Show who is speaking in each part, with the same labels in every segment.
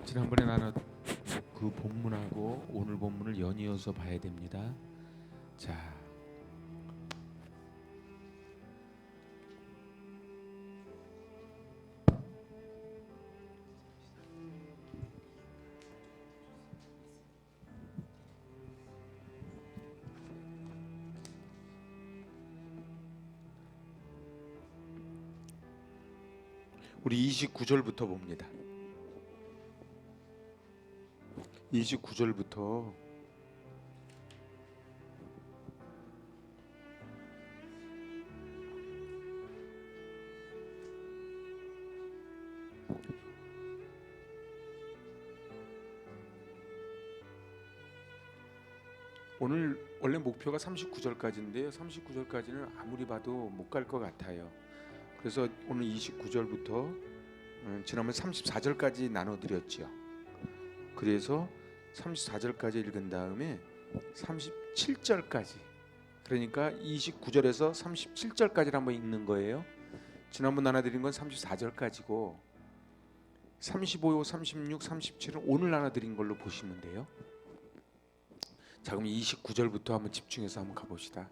Speaker 1: 지난번에 나는 그 본문하고 오늘 본문을 연이어서 봐야 됩니다. 자, 우리 29절부터 봅니다. 29절부터 오늘 원래 목표가 39절까지인데요. 39절까지는 아무리 봐도 못 갈 것 같아요. 그래서 오늘 29절부터 지난번 34절까지 나눠드렸죠. 그래서 34절까지 읽은 다음에 37절까지, 그러니까 29절에서 37절까지를 한번 읽는 거예요. 지난번 나눠드린 건 34절까지고 35, 36, 37은 오늘 나눠드린 걸로 보시면 돼요. 자, 그럼 29절부터 한번 집중해서 한번 가봅시다.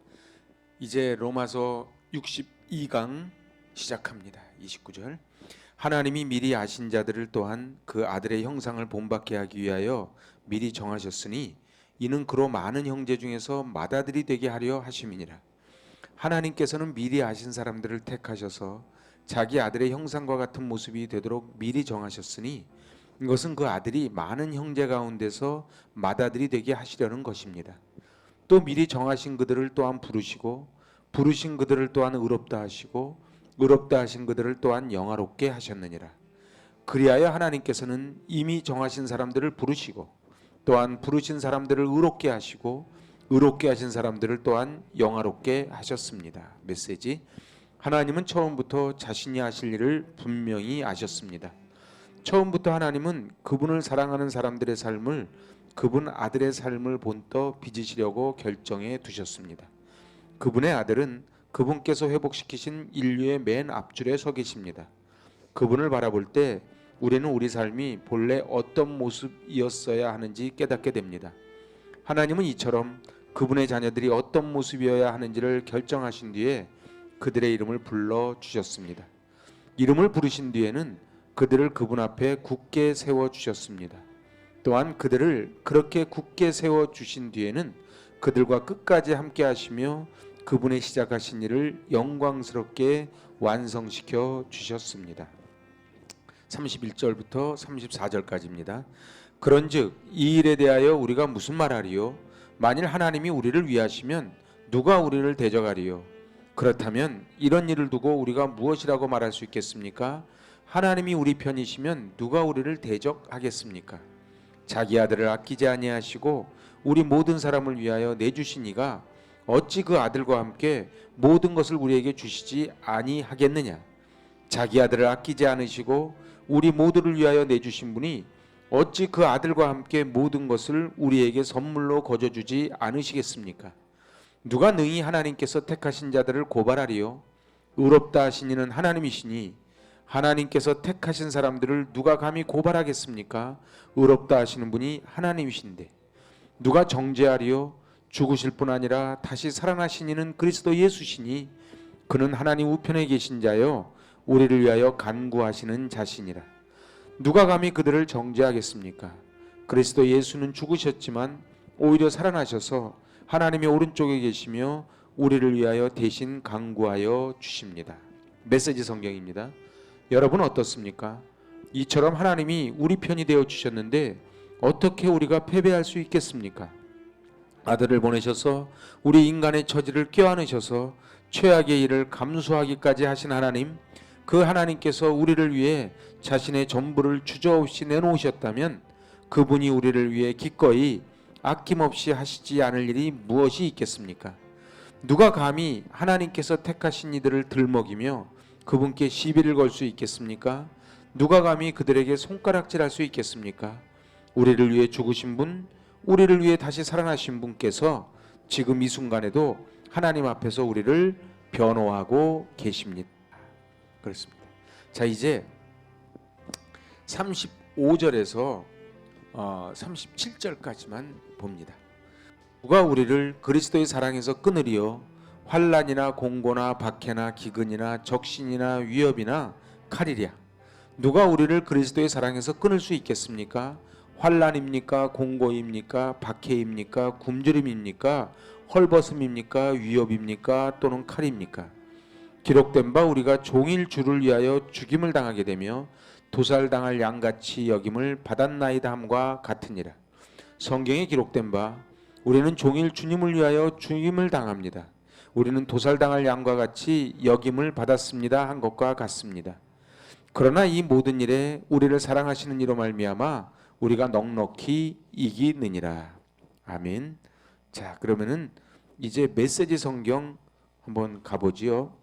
Speaker 1: 이제 로마서 62강 시작합니다. 29절. 하나님이 미리 아신 자들을 또한 그 아들의 형상을 본받게 하기 위하여 미리 정하셨으니 이는 그로 많은 형제 중에서 맏아들이 되게 하려 하심이니라. 하나님께서는 미리 아신 사람들을 택하셔서 자기 아들의 형상과 같은 모습이 되도록 미리 정하셨으니 이것은 그 아들이 많은 형제 가운데서 맏아들이 되게 하시려는 것입니다. 또 미리 정하신 그들을 또한 부르시고 부르신 그들을 또한 의롭다 하시고 의롭다 하신 그들을 또한 영화롭게 하셨느니라. 그리하여 하나님께서는 이미 정하신 사람들을 부르시고 또한 부르신 사람들을 의롭게 하시고 의롭게 하신 사람들을 또한 영화롭게 하셨습니다. 메시지. 하나님은 처음부터 자신이 하실 일을 분명히 아셨습니다. 처음부터 하나님은 그분을 사랑하는 사람들의 삶을 그분 아들의 삶을 본떠 빚으시려고 결정해 두셨습니다. 그분의 아들은 그분께서 회복시키신 인류의 맨 앞줄에 서 계십니다. 그분을 바라볼 때 우리는 우리 삶이 본래 어떤 모습이었어야 하는지 깨닫게 됩니다. 하나님은 이처럼 그분의 자녀들이 어떤 모습이어야 하는지를 결정하신 뒤에 그들의 이름을 불러주셨습니다. 이름을 부르신 뒤에는 그들을 그분 앞에 굳게 세워주셨습니다. 또한 그들을 그렇게 굳게 세워주신 뒤에는 그들과 끝까지 함께 하시며 그분의 시작하신 일을 영광스럽게 완성시켜 주셨습니다. 31절부터 34절까지입니다. 그런즉 이 일에 대하여 우리가 무슨 말하리요? 만일 하나님이 우리를 위하시면 누가 우리를 대적하리요? 그렇다면 이런 일을 두고 우리가 무엇이라고 말할 수 있겠습니까? 하나님이 우리 편이시면 누가 우리를 대적하겠습니까? 자기 아들을 아끼지 아니하시고 우리 모든 사람을 위하여 내주신 이가 어찌 그 아들과 함께 모든 것을 우리에게 주시지 아니하겠느냐? 자기 아들을 아끼지 않으시고 우리 모두를 위하여 내주신 분이 어찌 그 아들과 함께 모든 것을 우리에게 선물로 거저주지 않으시겠습니까? 누가 능히 하나님께서 택하신 자들을 고발하리요? 의롭다 하신 이는 하나님이시니 하나님께서 택하신 사람들을 누가 감히 고발하겠습니까? 의롭다 하시는 분이 하나님이신데 누가 정죄하리요? 죽으실 뿐 아니라 다시 살아나신 이는 그리스도 예수시니 그는 하나님 우편에 계신 자요 우리를 위하여 간구하시는 자시니라. 누가 감히 그들을 정죄하겠습니까? 그리스도 예수는 죽으셨지만 오히려 살아나셔서 하나님의 오른쪽에 계시며 우리를 위하여 대신 간구하여 주십니다. 메시지 성경입니다. 여러분 어떻습니까? 이처럼 하나님이 우리 편이 되어 주셨는데 어떻게 우리가 패배할 수 있겠습니까? 아들을 보내셔서 우리 인간의 처지를 껴안으셔서 최악의 일을 감수하기까지 하신 하나님, 그 하나님께서 우리를 위해 자신의 전부를 주저없이 내놓으셨다면 그분이 우리를 위해 기꺼이 아낌없이 하시지 않을 일이 무엇이 있겠습니까? 누가 감히 하나님께서 택하신 이들을 들먹이며 그분께 시비를 걸 수 있겠습니까? 누가 감히 그들에게 손가락질할 수 있겠습니까? 우리를 위해 죽으신 분, 우리를 위해 다시 살아나신 분께서 지금 이 순간에도 하나님 앞에서 우리를 변호하고 계십니다. 그렇습니다. 자, 이제 5절에서 37절까지만 봅니다. 누가 우리를 그리스도의 사랑에서 끊으리요? 환난이나 공고나 박해나 기근이나 적신이나 위협이나 칼이랴. 누가 우리를 그리스도의 사랑에서 끊을 수 있겠습니까? 환난입니까? 공고입니까? 박해입니까? 굶주림입니까? 헐벗음입니까? 위협입니까? 또는 칼입니까? 기록된 바 우리가 종일 주를 위하여 죽임을 당하게 되며 도살당할 양같이 여김을 받았나이다 함과 같으니라. 성경에 기록된 바 우리는 종일 주님을 위하여 죽임을 당합니다. 우리는 도살당할 양과 같이 여김을 받았습니다 한 것과 같습니다. 그러나 이 모든 일에 우리를 사랑하시는 이로 말미암아 우리가 넉넉히 이기느니라. 아멘. 자, 그러면은 이제 메시지 성경 한번 가보지요.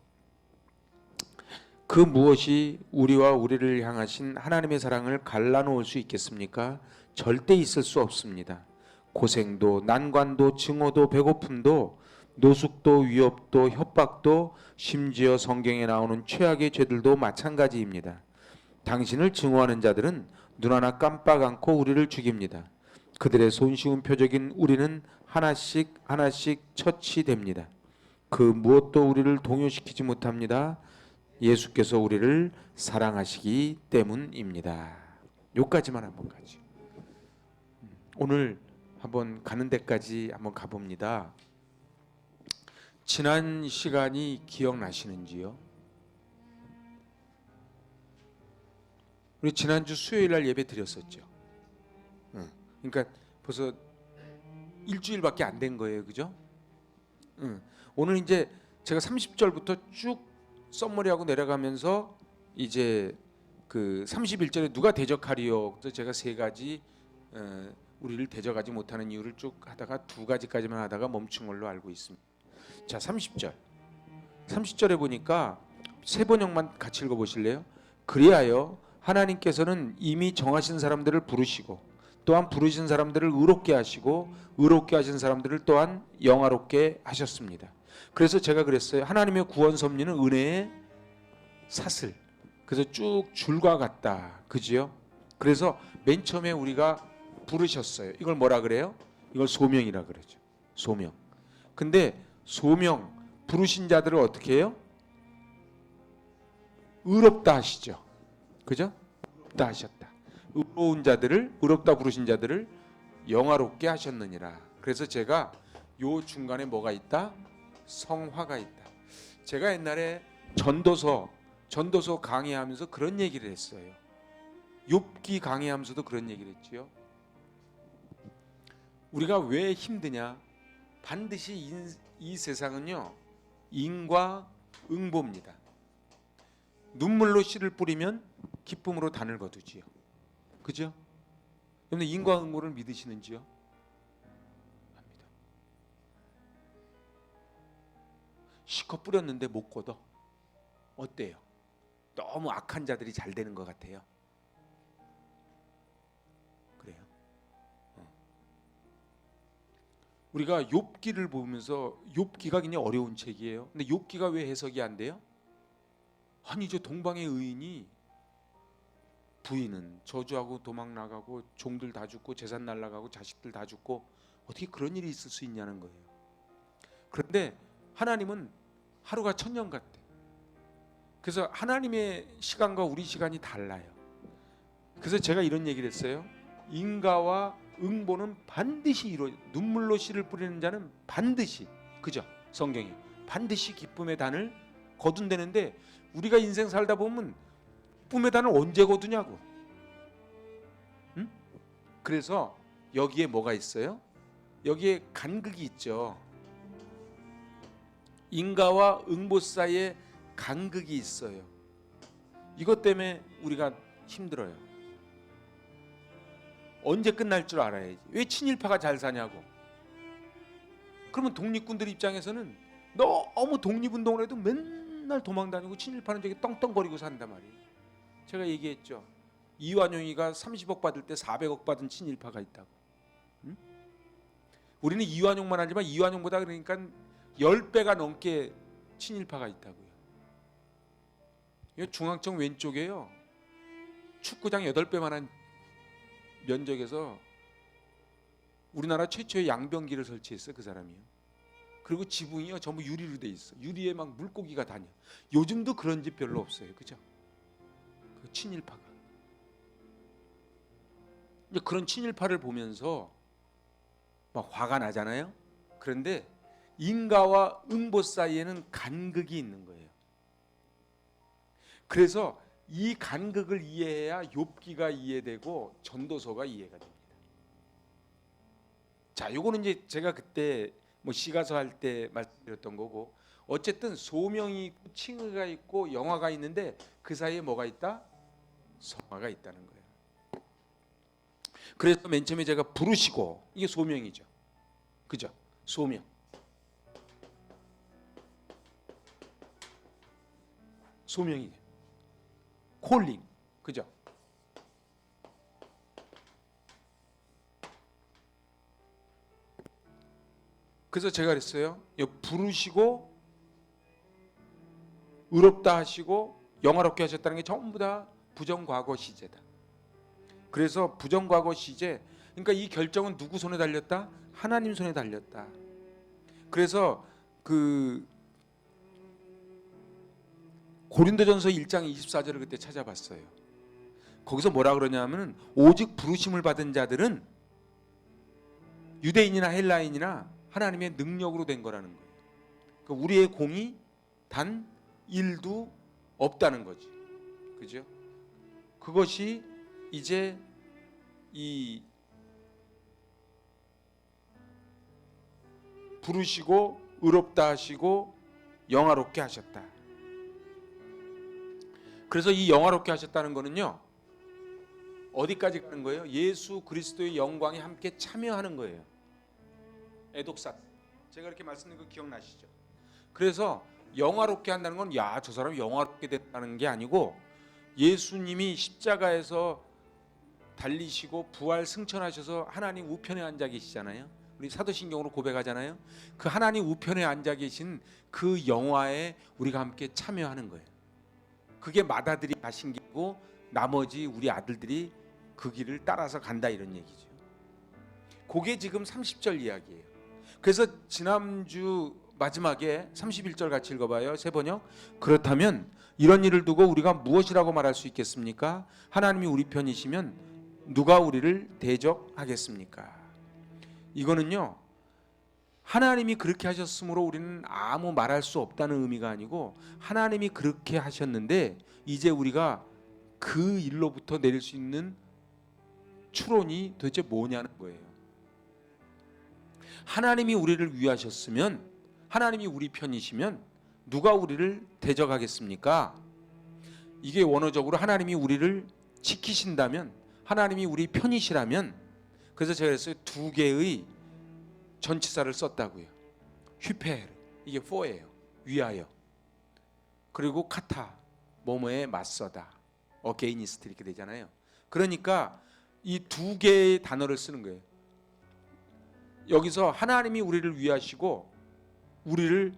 Speaker 1: 그 무엇이 우리와 우리를 향하신 하나님의 사랑을 갈라놓을 수 있겠습니까? 절대 있을 수 없습니다. 고생도 난관도 증오도 배고픔도 노숙도 위협도 협박도 심지어 성경에 나오는 최악의 죄들도 마찬가지입니다. 당신을 증오하는 자들은 눈 하나 깜빡 않고 우리를 죽입니다. 그들의 손쉬운 표적인 우리는 하나씩 하나씩 처치됩니다. 그 무엇도 우리를 동요시키지 못합니다. 예수께서 우리를 사랑하시기 때문입니다. 여기까지만 한번 가죠. 오늘 한번 가는 데까지 한번 가봅니다. 지난 시간이 기억나시는지요? 우리 지난주 수요일 날 예배 드렸었죠. 그러니까 벌써 일주일밖에 안 된 거예요, 그죠? 오늘 이제 제가 30절부터 쭉 썸머리하고 내려가면서 이제 그 31절에 누가 대적하리요? 그래서 제가 세 가지 우리를 대적하지 못하는 이유를 쭉 하다가 두 가지까지만 하다가 멈춘 걸로 알고 있습니다. 자, 30절에 보니까 세 번역만 같이 읽어보실래요? 그리하여 하나님께서는 이미 정하신 사람들을 부르시고 또한 부르신 사람들을 의롭게 하시고 의롭게 하신 사람들을 또한 영화롭게 하셨습니다. 그래서 제가 그랬어요. 하나님의 구원 섭리는 은혜의 사슬. 그래서 쭉 줄과 같다. 그지요? 그래서 맨 처음에 우리가 부르셨어요. 이걸 뭐라 그래요? 이걸 소명이라 그러죠. 소명. 근데 소명 부르신 자들을 어떻게 해요? 의롭다 하시죠. 그죠? 의롭다 하셨다. 의로운 자들을 의롭다 부르신 자들을 영화롭게 하셨느니라. 그래서 제가 요 중간에 뭐가 있다? 성화가 있다. 제가 옛날에 전도서 강의하면서 그런 얘기를 했어요. 욥기 강의하면서도 그런 얘기를 했지요. 우리가 왜 힘드냐? 반드시 이 세상은요, 인과 응보입니다. 눈물로 씨를 뿌리면 기쁨으로 단을 거두지요. 그죠? 여러분 인과 응보를 믿으시는지요? 합니다. 실컷 뿌렸는데 못 걷어. 어때요? 너무 악한 자들이 잘 되는 것 같아요. 그래요? 우리가 욥기를 보면서 욥기가 굉장히 어려운 책이에요. 근데 욥기가 왜 해석이 안 돼요? 아니 저 동방의 의인이 부인은 저주하고 도망 나가고 종들 다 죽고 재산 날라가고 자식들 다 죽고 어떻게 그런 일이 있을 수 있냐는 거예요. 그런데 하나님은 하루가 천년 같대. 그래서 하나님의 시간과 우리 시간이 달라요. 그래서 제가 이런 얘기를 했어요. 인가와 응보는 반드시 눈물로 씨를 뿌리는 자는 반드시, 그죠? 성경이 반드시 기쁨의 단을 거둔다는데 우리가 인생 살다 보면 기쁨의 단을 언제 거두냐고. 응? 그래서 여기에 뭐가 있어요? 여기에 간극이 있죠. 인가와 응보 사이에 간극이 있어요. 이것 때문에 우리가 힘들어요. 언제 끝날 줄 알아야지. 왜 친일파가 잘 사냐고. 그러면 독립군들 입장에서는 너무 독립운동을 해도 맨날 도망다니고 친일파는 저기 떵떵거리고 산단 말이에요. 제가 얘기했죠. 이완용이가 30억 받을 때 400억 받은 친일파가 있다고. 응? 우리는 이완용만 알지만 이완용보다 그러니까 10배가 넘게 친일파가 있다고요. 중앙청 왼쪽에요. 축구장 8배만한 면적에서 우리나라 최초의 양변기를 설치했어, 그 사람이요. 그리고 지붕이요 전부 유리로 돼 있어. 유리에 막 물고기가 다녀. 요즘도 그런 집 별로 없어요, 그죠? 그 친일파가. 이제 그런 친일파를 보면서 막 화가 나잖아요. 그런데 인가와 응보 사이에는 간극이 있는 거예요. 그래서 이 간극을 이해해야 욥기가 이해되고 전도서가 이해가 됩니다. 자, 요거는 이제 제가 그때 뭐 시가서 할 때 말씀드렸던 거고, 어쨌든 소명이 있고 칭의가 있고 영화가 있는데 그 사이에 뭐가 있다? 성화가 있다는 거예요. 그래서 맨 처음에 제가 부르시고, 이게 소명이죠, 그죠? 소명, 소명이에요. 콜링, 그죠? 그래서 제가 그랬어요. 부르시고 의롭다 하시고 영화롭게 하셨다는 게 전부 다 부정과거 시제다. 그래서 부정과거 시제, 그러니까 이 결정은 누구 손에 달렸다? 하나님 손에 달렸다. 그래서 그 고린도전서 1장 24절을 그때 찾아봤어요. 거기서 뭐라 그러냐면은 오직 부르심을 받은 자들은 유대인이나 헬라인이나 하나님의 능력으로 된 거라는 거예요. 그러니까 우리의 공이 단 1도 없다는 거지, 그죠? 그것이 이제 이 부르시고 의롭다 하시고 영화롭게 하셨다. 그래서 이 영화롭게 하셨다는 거는요, 어디까지 가는 거예요? 예수 그리스도의 영광에 함께 참여하는 거예요. 애독사, 제가 이렇게 말씀드린 거 기억나시죠? 그래서 영화롭게 한다는 건 야, 저 사람 영화롭게 됐다는 게 아니고, 예수님이 십자가에서 달리시고 부활 승천하셔서 하나님 우편에 앉아 계시잖아요. 우리 사도신경으로 고백하잖아요. 그 하나님 우편에 앉아 계신 그 영화에 우리가 함께 참여하는 거예요. 그게 맏아들이 가신 길이고 나머지 우리 아들들이 그 길을 따라서 간다, 이런 얘기죠. 그게 지금 30절 이야기예요. 그래서 지난주 마지막에 31절 같이 읽어봐요. 새 번역. 그렇다면 이런 일을 두고 우리가 무엇이라고 말할 수 있겠습니까? 하나님이 우리 편이시면 누가 우리를 대적하겠습니까? 이거는요, 하나님이 그렇게 하셨으므로 우리는 아무 말할 수 없다는 의미가 아니고, 하나님이 그렇게 하셨는데 이제 우리가 그 일로부터 내릴 수 있는 추론이 도대체 뭐냐는 거예요. 하나님이 우리를 위하셨으면, 하나님이 우리 편이시면 누가 우리를 대적하겠습니까? 이게 원어적으로 하나님이 우리를 지키신다면, 하나님이 우리 편이시라면, 그래서 제가 그랬어요. 두 개의 전치사를 썼다고요. 휘페르, 이게 for예요, 위하여. 그리고 카타, 뭐뭐에 맞서다, 어게이니스트 이렇게 되잖아요. 그러니까 이 두 개의 단어를 쓰는 거예요. 여기서 하나님이 우리를 위하시고 우리를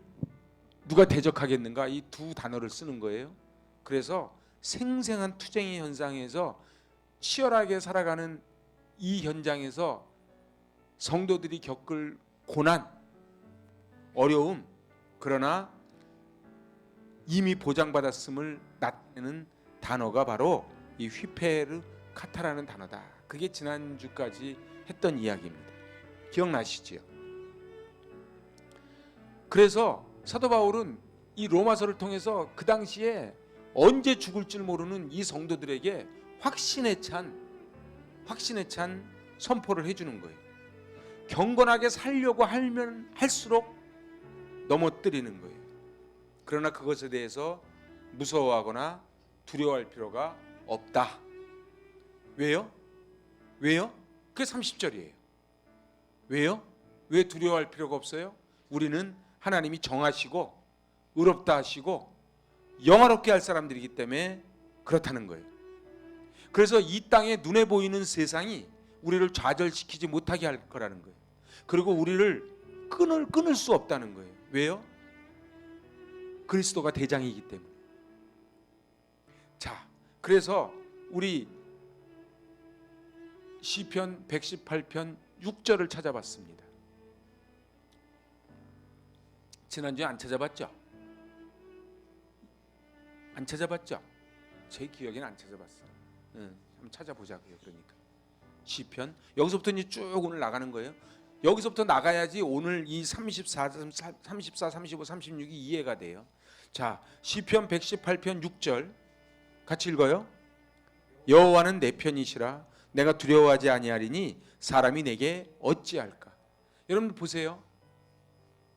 Speaker 1: 누가 대적하겠는가, 이 두 단어를 쓰는 거예요. 그래서 생생한 투쟁의 현상에서 치열하게 살아가는 이 현장에서 성도들이 겪을 고난, 어려움, 그러나 이미 보장받았음을 나타내는 단어가 바로 이 휘페르 카타라는 단어다. 그게 지난주까지 했던 이야기입니다. 기억나시지요? 그래서 사도 바울은 이 로마서를 통해서 그 당시에 언제 죽을 줄 모르는 이 성도들에게 확신에 찬 선포를 해주는 거예요. 경건하게 살려고 하면 할수록 넘어뜨리는 거예요. 그러나 그것에 대해서 무서워하거나 두려워할 필요가 없다. 왜요? 그게 30절이에요. 왜요? 왜 두려워할 필요가 없어요? 우리는 하나님이 정하시고 의롭다 하시고 영화롭게 할 사람들이기 때문에 그렇다는 거예요. 그래서 이 땅에 눈에 보이는 세상이 우리를 좌절시키지 못하게 할 거라는 거예요. 그리고 우리를 끊을 수 없다는 거예요. 왜요? 그리스도가 대장이기 때문에. 자, 그래서 우리 시편 118편 6절을 찾아봤습니다. 지난주에 안 찾아봤죠? 안 찾아봤죠? 제 기억에는 안 찾아봤어요. 한번 찾아보자고요. 그러니까 시편 여기서부터 이제 쭉 오늘 나가는 거예요. 여기서부터 나가야지 오늘 이 34, 35, 36이 이해가 돼요. 자, 시편 118편 6절 같이 읽어요. 여호와는 내 편이시라 내가 두려워하지 아니하리니 사람이 내게 어찌할까. 여러분 보세요.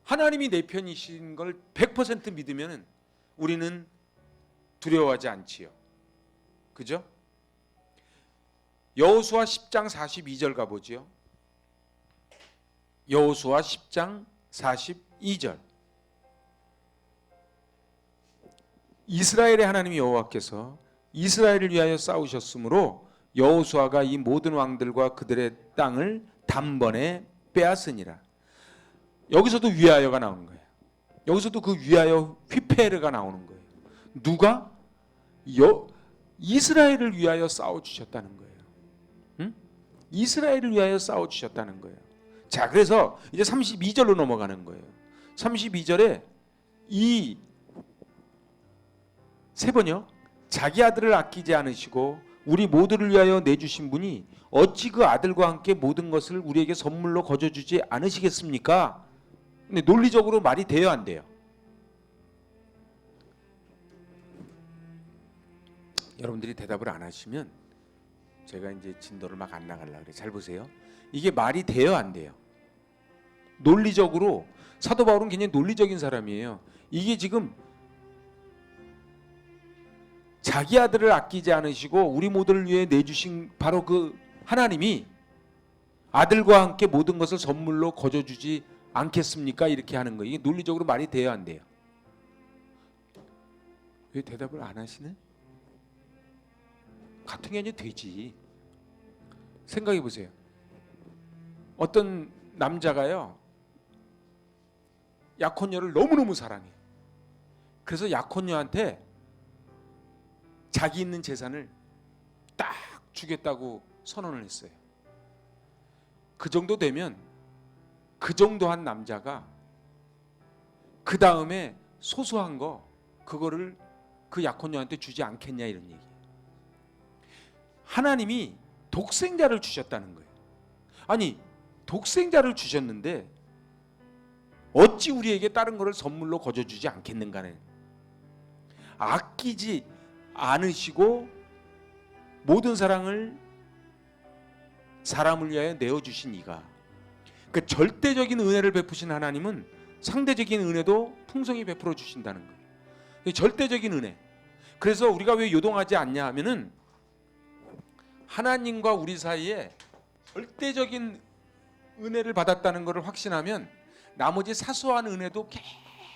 Speaker 1: 하나님이 내 편이신 걸 100% 믿으면 우리는 두려워하지 않지요. 그죠? 여호수아 10장 42절 가보죠. 여호수아 10장 42절. 이스라엘의 하나님 여호와께서 이스라엘을 위하여 싸우셨으므로 여호수아가 이 모든 왕들과 그들의 땅을 단번에 빼앗으니라. 여기서도 위하여가 나오는 거예요. 여기서도 그 위하여 휘페르가 나오는 거예요. 누가? 이스라엘을 위하여 싸워주셨다는 거예요. 응? 이스라엘을 위하여 싸워주셨다는 거예요. 자, 그래서 이제 32절로 넘어가는 거예요. 32절에 이 세 번요. 자기 아들을 아끼지 않으시고 우리 모두를 위하여 내주신 분이 어찌 그 아들과 함께 모든 것을 우리에게 선물로 거저주지 않으시겠습니까? 근데 논리적으로 말이 돼요, 안 돼요? 여러분들이 대답을 안 하시면 제가 이제 진도를 막 안 나가려고 그래요. 잘 보세요. 이게 말이 돼요, 안 돼요? 논리적으로 사도 바울은 굉장히 논리적인 사람이에요. 이게 지금 자기 아들을 아끼지 않으시고 우리 모두를 위해 내주신 바로 그 하나님이 아들과 함께 모든 것을 선물로 거저주지 않겠습니까? 이렇게 하는 거예요. 이게 논리적으로 말이 돼요, 안 돼요? 왜 대답을 안 하시네? 같은 게 아니라 되지. 생각해 보세요. 어떤 남자가요 약혼녀를 너무너무 사랑해요. 그래서 약혼녀한테 자기 있는 재산을 딱 주겠다고 선언을 했어요. 그 정도 되면 그 정도 한 남자가 그 다음에 소소한 거 그거를 그 약혼녀한테 주지 않겠냐 이런 얘기. 하나님이 독생자를 주셨다는 거예요. 아니 독생자를 주셨는데 어찌 우리에게 다른 거를 선물로 거저주지 않겠는가는. 아끼지 않으시고 모든 사랑을 사람을 위하여 내어주신 이가, 그 절대적인 은혜를 베푸신 하나님은 상대적인 은혜도 풍성히 베풀어 주신다는 거예요. 절대적인 은혜. 그래서 우리가 왜 요동하지 않냐 하면은 하나님과 우리 사이에 절대적인 은혜를 받았다는 것을 확신하면 나머지 사소한 은혜도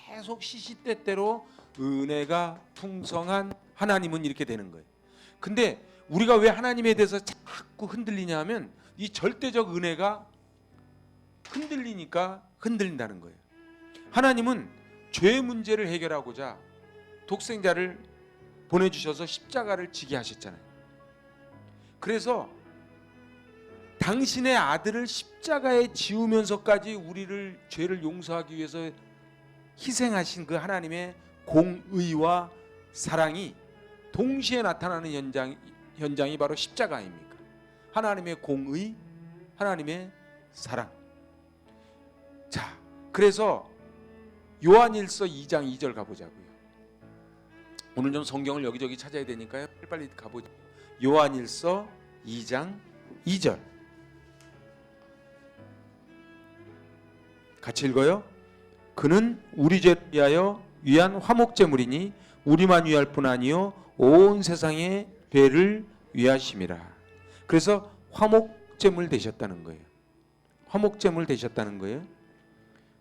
Speaker 1: 계속 시시때때로 은혜가 풍성한 하나님은 이렇게 되는 거예요. 근데 우리가 왜 하나님에 대해서 자꾸 흔들리냐 하면 이 절대적 은혜가 흔들리니까 흔들린다는 거예요. 하나님은 죄의 문제를 해결하고자 독생자를 보내주셔서 십자가를 지게 하셨잖아요. 그래서 당신의 아들을 십자가에 지우면서까지 우리를 죄를 용서하기 위해서 희생하신 그 하나님의 공의와 사랑이 동시에 나타나는 현장이 바로 십자가 아닙니까? 하나님의 공의, 하나님의 사랑. 자, 그래서 요한일서 2장 2절 가보자고요. 오늘 좀 성경을 여기저기 찾아야 되니까요. 빨리 가보죠. 요한일서 2장 2절 같이 읽어요. 그는 우리 죄를 위하여 위한 화목제물이니 우리만 위할 뿐 아니요 온 세상의 죄를 위하심이라. 그래서 화목제물 되셨다는 거예요. 화목제물 되셨다는 거예요.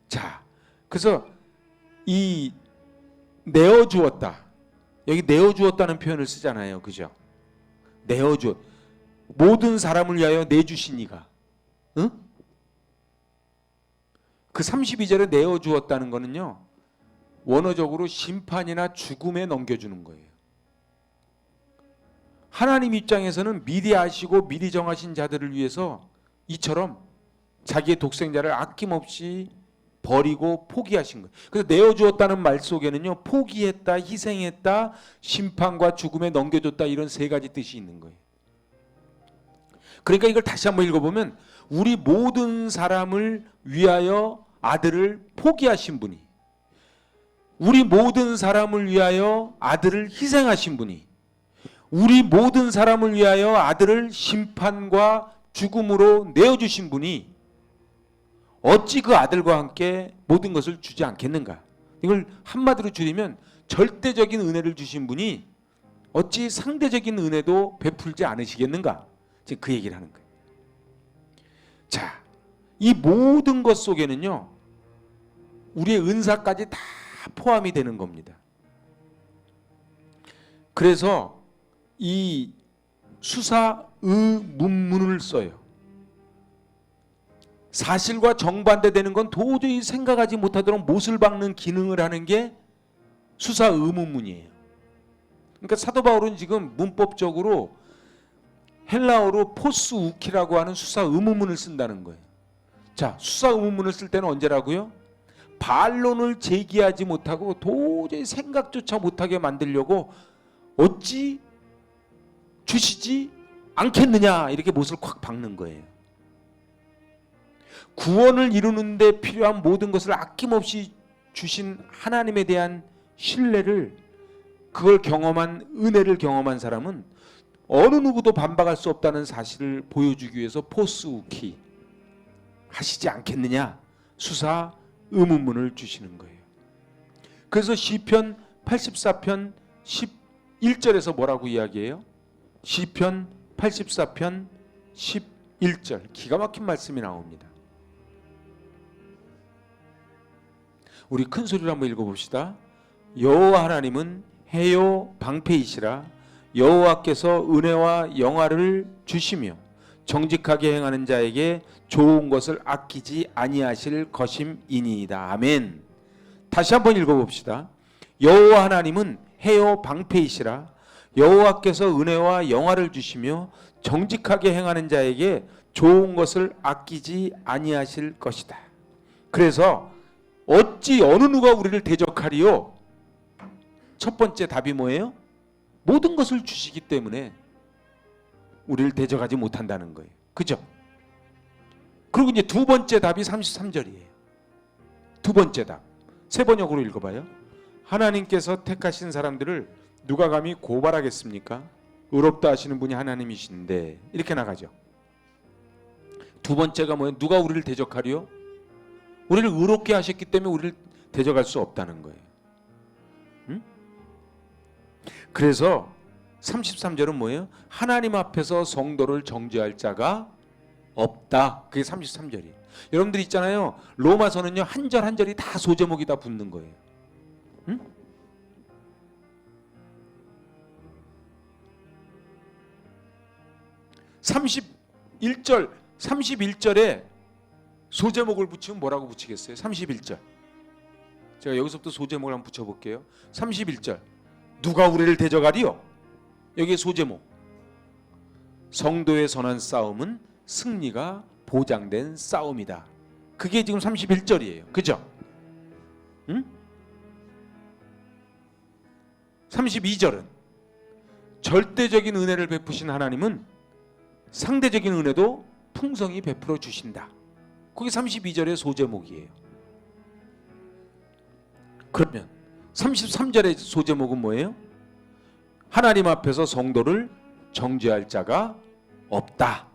Speaker 1: 자, 그래서 이 내어주었다, 여기 내어주었다는 표현을 쓰잖아요, 그죠? 내어주었, 모든 사람을 위하여 내주신 이가, 응? 그 32절에 내어주었다는 거는요 원어적으로 심판이나 죽음에 넘겨주는 거예요. 하나님 입장에서는 미리 아시고 미리 정하신 자들을 위해서 이처럼 자기의 독생자를 아낌없이 버리고 포기하신 거예요. 그래서 내어주었다는 말 속에는요, 포기했다, 희생했다, 심판과 죽음에 넘겨줬다, 이런 세 가지 뜻이 있는 거예요. 그러니까 이걸 다시 한번 읽어보면 우리 모든 사람을 위하여 아들을 포기하신 분이, 우리 모든 사람을 위하여 아들을 희생하신 분이, 우리 모든 사람을 위하여 아들을 심판과 죽음으로 내어주신 분이 어찌 그 아들과 함께 모든 것을 주지 않겠는가? 이걸 한마디로 줄이면 절대적인 은혜를 주신 분이 어찌 상대적인 은혜도 베풀지 않으시겠는가? 지금 그 얘기를 하는 거예요. 자, 이 모든 것 속에는요, 우리의 은사까지 다 포함이 되는 겁니다. 그래서 이 수사의문문을 써요. 사실과 정반대되는 건 도저히 생각하지 못하도록 못을 박는 기능을 하는 게 수사의문문이에요. 그러니까 사도 바울은 지금 문법적으로 헬라어로 포스 우키라고 하는 수사의문문을 쓴다는 거예요. 자, 수사의문문을 쓸 때는 언제라고요? 반론을 제기하지 못하고 도저히 생각조차 못하게 만들려고 어찌 주시지 않겠느냐, 이렇게 못을 콱 박는 거예요. 구원을 이루는 데 필요한 모든 것을 아낌없이 주신 하나님에 대한 신뢰를, 그걸 경험한, 은혜를 경험한 사람은 어느 누구도 반박할 수 없다는 사실을 보여주기 위해서 포스우키 하시지 않겠느냐, 수사 의문문을 주시는 거예요. 그래서 시편 84편 11절에서 뭐라고 이야기해요? 시편 84편 11절, 기가 막힌 말씀이 나옵니다. 우리 큰 소리로 한번 읽어봅시다. 여호와 하나님은 해요 방패이시라. 여호와께서 은혜와 영화를 주시며 정직하게 행하는 자에게 좋은 것을 아끼지 아니하실 것임이니이다. 아멘. 다시 한번 읽어봅시다. 여호와 하나님은 해요 방패이시라. 여호와께서 은혜와 영화를 주시며 정직하게 행하는 자에게 좋은 것을 아끼지 아니하실 것이다. 그래서 어찌 어느 누가 우리를 대적하리요? 첫 번째 답이 뭐예요? 모든 것을 주시기 때문에 우리를 대적하지 못한다는 거예요. 그죠? 그리고 이제 두 번째 답이 33절이에요. 두 번째 답. 세 번역으로 읽어봐요. 하나님께서 택하신 사람들을 누가 감히 고발하겠습니까? 의롭다 하시는 분이 하나님이신데, 이렇게 나가죠. 두 번째가 뭐예요? 누가 우리를 대적하리요? 우리를 의롭게 하셨기 때문에 우리를 대적할 수 없다는 거예요. 응? 그래서 33절은 뭐예요? 하나님 앞에서 성도를 정죄할 자가 없다. 그게 33절이에요. 여러분들 있잖아요, 로마서는요, 한 절 한 절이 다 소제목이 다 붙는 거예요. 응? (31절) 31절에 소제목을 붙이면 뭐라고 붙이겠어요? 31절. 제가 여기서부터 소제목을 한번 붙여볼게요. 31절. 누가 우리를 대적하리요? 여기에 소제목. 성도의 선한 싸움은 승리가 보장된 싸움이다. 그게 지금 31절이에요. 그죠? 응? 32절은 절대적인 은혜를 베푸신 하나님은 상대적인 은혜도 풍성히 베풀어 주신다. 그게 32절의 소제목이에요. 그러면 33절의 소제목은 뭐예요? 하나님 앞에서 성도를 정죄할 자가 없다.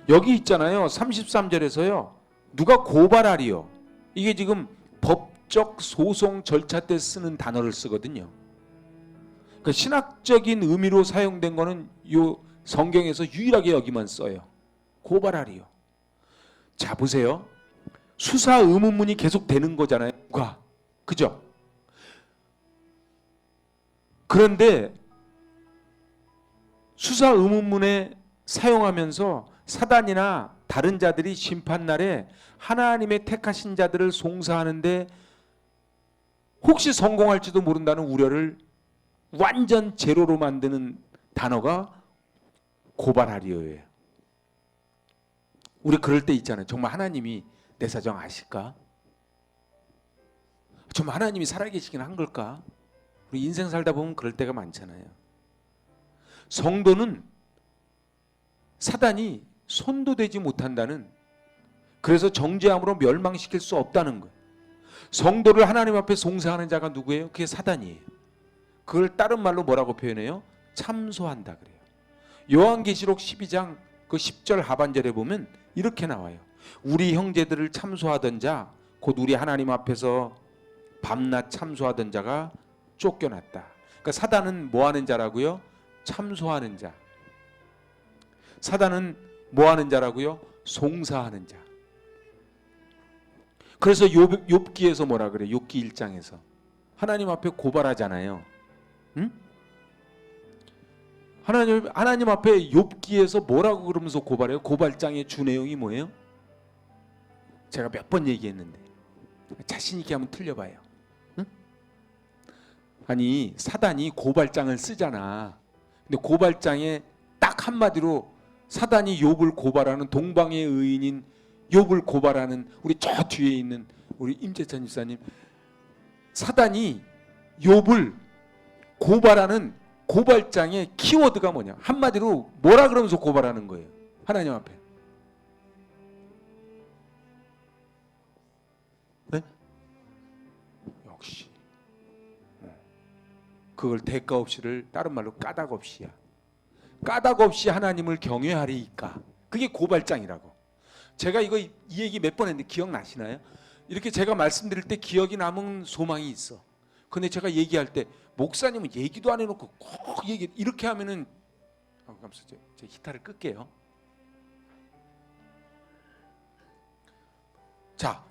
Speaker 1: 여기 있잖아요, 33절에서요, 누가 고발하리요? 이게 지금 법적 소송 절차 때 쓰는 단어를 쓰거든요. 그 신학적인 의미로 사용된 거는 이 성경에서 유일하게 여기만 써요. 고발하리요. 자, 보세요. 수사 의문문이 계속 되는 거잖아요. 누가? 그죠? 그런데 수사 의문문에 사용하면서 사단이나 다른 자들이 심판날에 하나님의 택하신 자들을 송사하는데 혹시 성공할지도 모른다는 우려를 완전 제로로 만드는 단어가 고발하리오예요. 우리 그럴 때 있잖아요. 정말 하나님이 내 사정 아실까? 정말 하나님이 살아계시긴 한 걸까? 우리 인생 살다 보면 그럴 때가 많잖아요. 성도는 사단이 손도 대지 못한다는, 그래서 정죄함으로 멸망시킬 수 없다는 거예요. 성도를 하나님 앞에 송사하는 자가 누구예요? 그게 사단이에요. 그걸 다른 말로 뭐라고 표현해요? 참소한다 그래요. 요한계시록 12장 그 10절 하반절에 보면 이렇게 나와요. 우리 형제들을 참소하던 자, 곧 우리 하나님 앞에서 밤낮 참소하던 자가 쫓겨났다. 그러니까 사단은 뭐 하는 자라고요? 참소하는 자. 사단은 뭐 하는 자라고요? 송사하는 자. 그래서 욥기에서 뭐라 그래? 욥기 1장에서 하나님 앞에 고발하잖아요. 응? 하나님 앞에 욥기에서 뭐라고 그러면서 고발해요? 고발장의 주 내용이 뭐예요? 제가 몇 번 얘기했는데 자신 있게 한번 틀려봐요. 응? 아니 사단이 고발장을 쓰잖아. 근데 고발장에 딱 한마디로 사단이 욥을 고발하는, 동방의 의인인 욥을 고발하는 우리 저 뒤에 있는 우리 임재찬 집사님, 사단이 욥을 고발하는 고발장의 키워드가 뭐냐? 한마디로 뭐라 그러면서 고발하는 거예요? 하나님 앞에. 네? 역시 그걸 대가 없이를 다른 말로 까닭 없이야. 까닭 없이 하나님을 경외하리이까. 그게 고발장이라고. 제가 이 얘기 몇 번 했는데 기억나시나요? 이렇게 제가 말씀드릴 때 기억이 남은 소망이 있어. 근데 제가 얘기할 때 목사님은 얘기도 안 해놓고 꼭 얘기 이렇게 하면은 감사합니다. 제 기타를 끌게요. 자,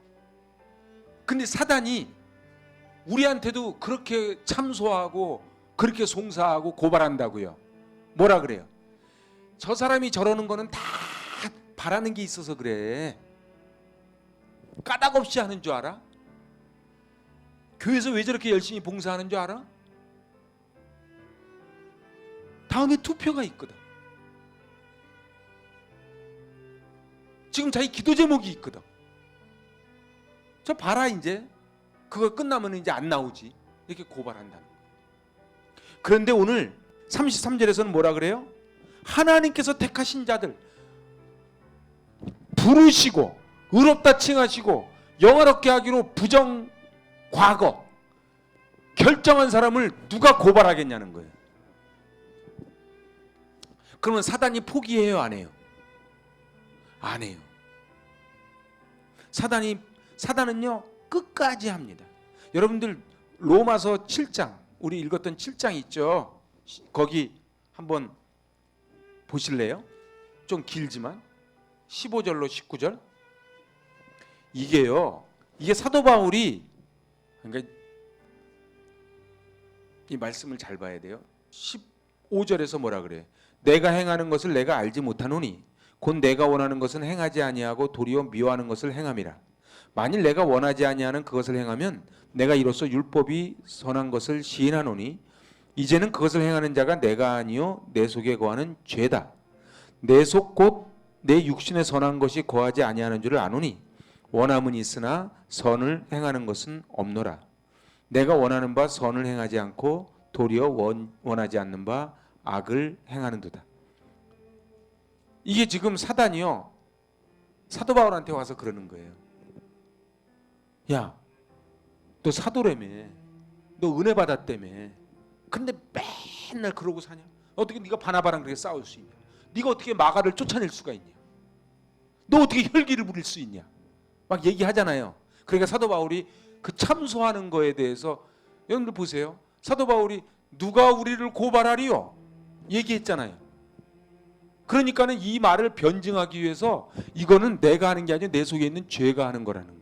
Speaker 1: 근데 사단이 우리한테도 그렇게 참소하고 그렇게 송사하고 고발한다고요. 뭐라 그래요? 저 사람이 저러는 거는 다 바라는 게 있어서 그래. 까닭 없이 하는 줄 알아? 교회에서 왜 저렇게 열심히 봉사하는 줄 알아? 다음에 투표가 있거든. 지금 자기 기도 제목이 있거든. 저 봐라 이제. 그거 끝나면 이제 안 나오지. 이렇게 고발한다는 거예요. 그런데 오늘 33절에서는 뭐라 그래요? 하나님께서 택하신 자들, 부르시고 의롭다 칭하시고 영화롭게 하기로 부정 과거 결정한 사람을 누가 고발하겠냐는 거예요. 그러면 사단이 포기해요, 안 해요? 안 해요. 사단은요 끝까지 합니다. 여러분들 로마서 7장, 우리 읽었던 7장 있죠? 거기 한번 보실래요? 좀 길지만 15절로 19절. 이게 사도 바울이, 그러니까 이 말씀을 잘 봐야 돼요. 15절에서 뭐라 그래? 내가 행하는 것을 내가 알지 못하노니 곧 내가 원하는 것은 행하지 아니하고 도리어 미워하는 것을 행함이라. 만일 내가 원하지 아니하는 그것을 행하면 내가 이로써 율법이 선한 것을 시인하노니 이제는 그것을 행하는 자가 내가 아니요 내 속에 거하는 죄다. 내 속 곧 내 육신에 선한 것이 거하지 아니하는 줄을 아노니 원함은 있으나 선을 행하는 것은 없노라. 내가 원하는 바 선을 행하지 않고 도리어 원하지 않는 바 악을 행하는도다. 이게 지금 사단이요 사도 바울한테 와서 그러는 거예요. 야, 너 사도라며, 너 은혜 받았다며, 근데 맨날 그러고 사냐? 어떻게 네가 바나바랑 그렇게 싸울 수 있냐? 네가 어떻게 마가를 쫓아낼 수가 있냐? 너 어떻게 혈기를 부릴 수 있냐? 막 얘기하잖아요. 그러니까 사도 바울이 그 참소하는 거에 대해서, 여러분들 보세요. 사도 바울이 누가 우리를 고발하리요? 얘기했잖아요. 그러니까는 이 말을 변증하기 위해서 이거는 내가 하는 게 아니라 내 속에 있는 죄가 하는 거라는 거예요.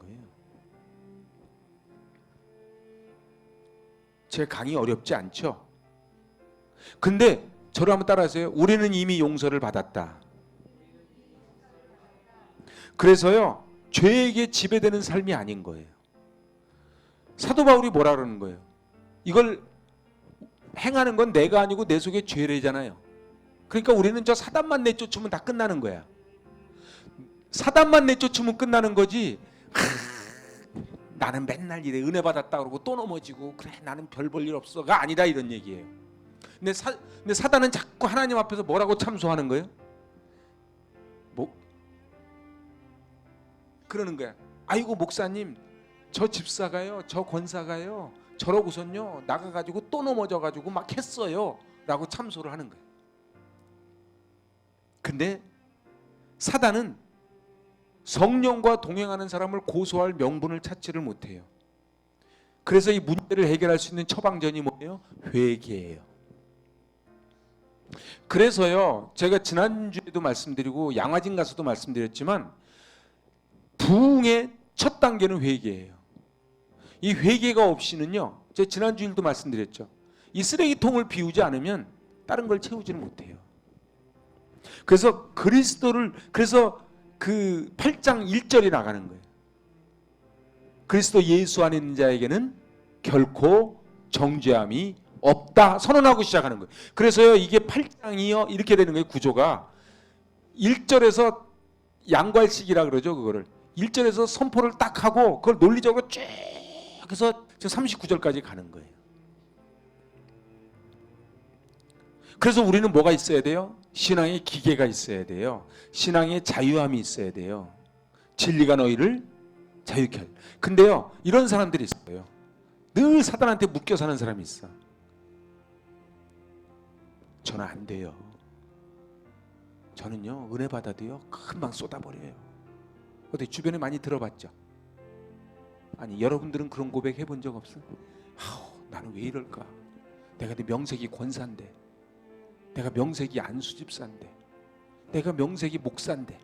Speaker 1: 제 강의 어렵지 않죠? 근데 저를 한번 따라하세요. 우리는 이미 용서를 받았다. 그래서요 죄에게 지배되는 삶이 아닌 거예요. 사도 바울이 뭐라 그러는 거예요? 이걸 행하는 건 내가 아니고 내 속에 죄래잖아요. 그러니까 우리는 저 사단만 내쫓으면 다 끝나는 거야. 사단만 내쫓으면 끝나는 거지. 나는 맨날 이래 은혜 받았다 그러고 또 넘어지고 그래 나는 별 볼 일 없어가 아니다 이런 얘기예요. 근데 사단은 자꾸 하나님 앞에서 뭐라고 참소하는 거예요? 뭐 그러는 거야. 아이고 목사님 저 집사가요 저 권사가요 저러고선요 나가가지고 또 넘어져가지고 막 했어요 라고 참소를 하는 거예요. 근데 사단은 성령과 동행하는 사람을 고소할 명분을 찾지를 못해요. 그래서 이 문제를 해결할 수 있는 처방전이 뭐예요? 회개예요. 그래서요 제가 지난주에도 말씀드리고 양화진 가서도 말씀드렸지만 부흥의 첫 단계는 회개예요. 이 회개가 없이는요 제가 지난주일도 말씀드렸죠. 이 쓰레기통을 비우지 않으면 다른 걸 채우지는 못해요. 그래서 그래서 그 8장 1절이 나가는 거예요. 그리스도 예수 안에 있는 자에게는 결코 정죄함이 없다 선언하고 시작하는 거예요. 그래서요 이게 8장이요 이렇게 되는 거예요. 구조가 1절에서 양괄식이라 그러죠. 그거를 1절에서 선포를 딱 하고 그걸 논리적으로 쭉 해서 39절까지 가는 거예요. 그래서 우리는 뭐가 있어야 돼요? 신앙의 기계가 있어야 돼요. 신앙의 자유함이 있어야 돼요. 진리가 너희를 자유케 할. 근데요 이런 사람들이 있어요. 늘 사단한테 묶여 사는 사람이 있어. 저는 안 돼요. 저는요 은혜 받아도요 금방 쏟아버려요. 어디 주변에 많이 들어봤죠? 아니 여러분들은 그런 고백 해본 적 없어? 나는 왜 이럴까? 내가 내 명색이 권사인데, 내가 명색이 안수집사인데, 내가 명색이 목사인데,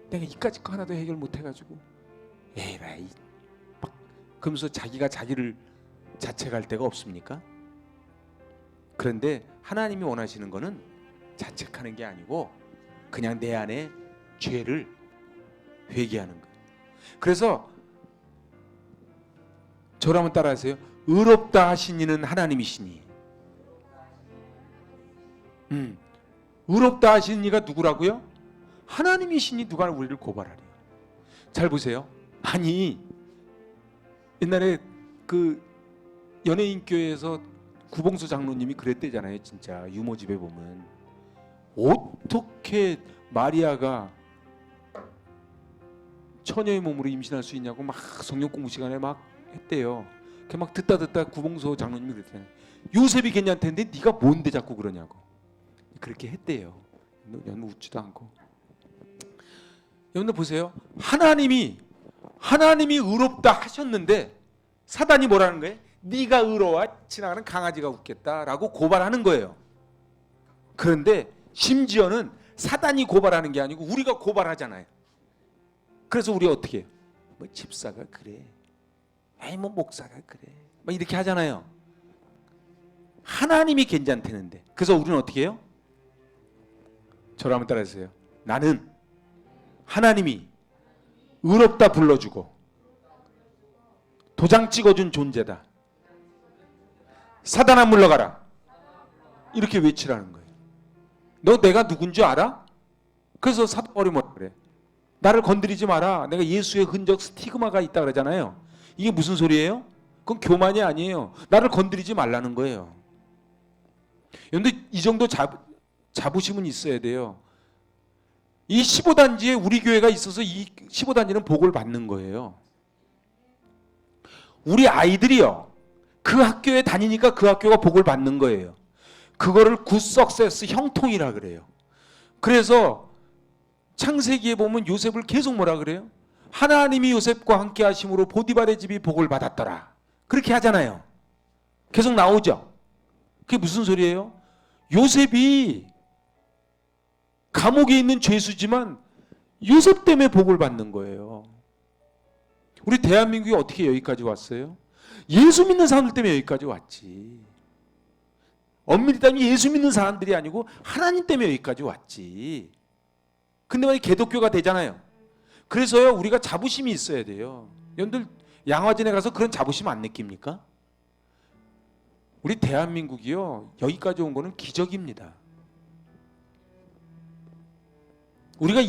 Speaker 1: 내가 이까짓 거 하나도 해결 못 해가지고 에라이 막 그러면서 자기가 자기를 자책할 데가 없습니까? 그런데 하나님이 원하시는 거는 자책하는 게 아니고 그냥 내 안에 죄를 회개하는 거예요. 그래서 저를 한번 따라하세요. 의롭다 하신 이는 하나님이시니. 의롭다 하신 이가 누구라고요? 하나님이시니 누가 우리를 고발하래요. 잘 보세요. 아니 옛날에 그 연예인 교회에서 구봉수 장로님이 그랬대잖아요. 진짜 유모집에 보면 어떻게 마리아가 처녀의 몸으로 임신할 수 있냐고 막 성경 공부 시간에 막 했대요. 그 막 듣다 구봉수 장로님이 그랬잖아요. 요셉이 괜찮다는데 네가 뭔데 자꾸 그러냐고 그렇게 했대요. 너무 웃지도 않고. 여러분들 보세요. 하나님이 의롭다 하셨는데 사단이 뭐라는 거예요? 네가 의로워 지나가는 강아지가 웃겠다라고 고발하는 거예요. 그런데 심지어는 사단이 고발하는 게 아니고 우리가 고발하잖아요. 그래서 우리가 어떻게 해요? 뭐 집사가 그래, 아니 뭐 목사가 그래, 막 이렇게 하잖아요. 하나님이 괜찮다는데. 그래서 우리는 어떻게 해요? 저를 한번 따라해주세요. 나는 하나님이 의롭다 불러주고 도장 찍어준 존재다. 사단아 물러가라. 이렇게 외치라는 거예요. 너 내가 누군지 알아? 그래서 사단이 뭐라 그래? 나를 건드리지 마라. 내가 예수의 흔적 스티그마가 있다 그러잖아요. 이게 무슨 소리예요? 그건 교만이 아니에요. 나를 건드리지 말라는 거예요. 그런데 이 정도 자부심은 있어야 돼요. 이 15단지에 우리 교회가 있어서 이 15단지는 복을 받는 거예요. 우리 아이들이요. 그 학교에 다니니까 그 학교가 복을 받는 거예요. 그거를 굿 석세스 형통이라 그래요. 그래서 창세기에 보면 요셉을 계속 뭐라 그래요? 하나님이 요셉과 함께 하심으로 보디발의 집이 복을 받았더라. 그렇게 하잖아요. 계속 나오죠. 그게 무슨 소리예요? 요셉이 감옥에 있는 죄수지만 요셉 때문에 복을 받는 거예요. 우리 대한민국이 어떻게 여기까지 왔어요? 예수 믿는 사람들 때문에 여기까지 왔지. 엄밀히 따지면 예수 믿는 사람들이 아니고 하나님 때문에 여기까지 왔지. 근데 만약에 개독교가 되잖아요. 그래서요 우리가 자부심이 있어야 돼요. 여러분들 양화진에 가서 그런 자부심 안 느낍니까? 우리 대한민국이요, 여기까지 온 거는 기적입니다. 우리가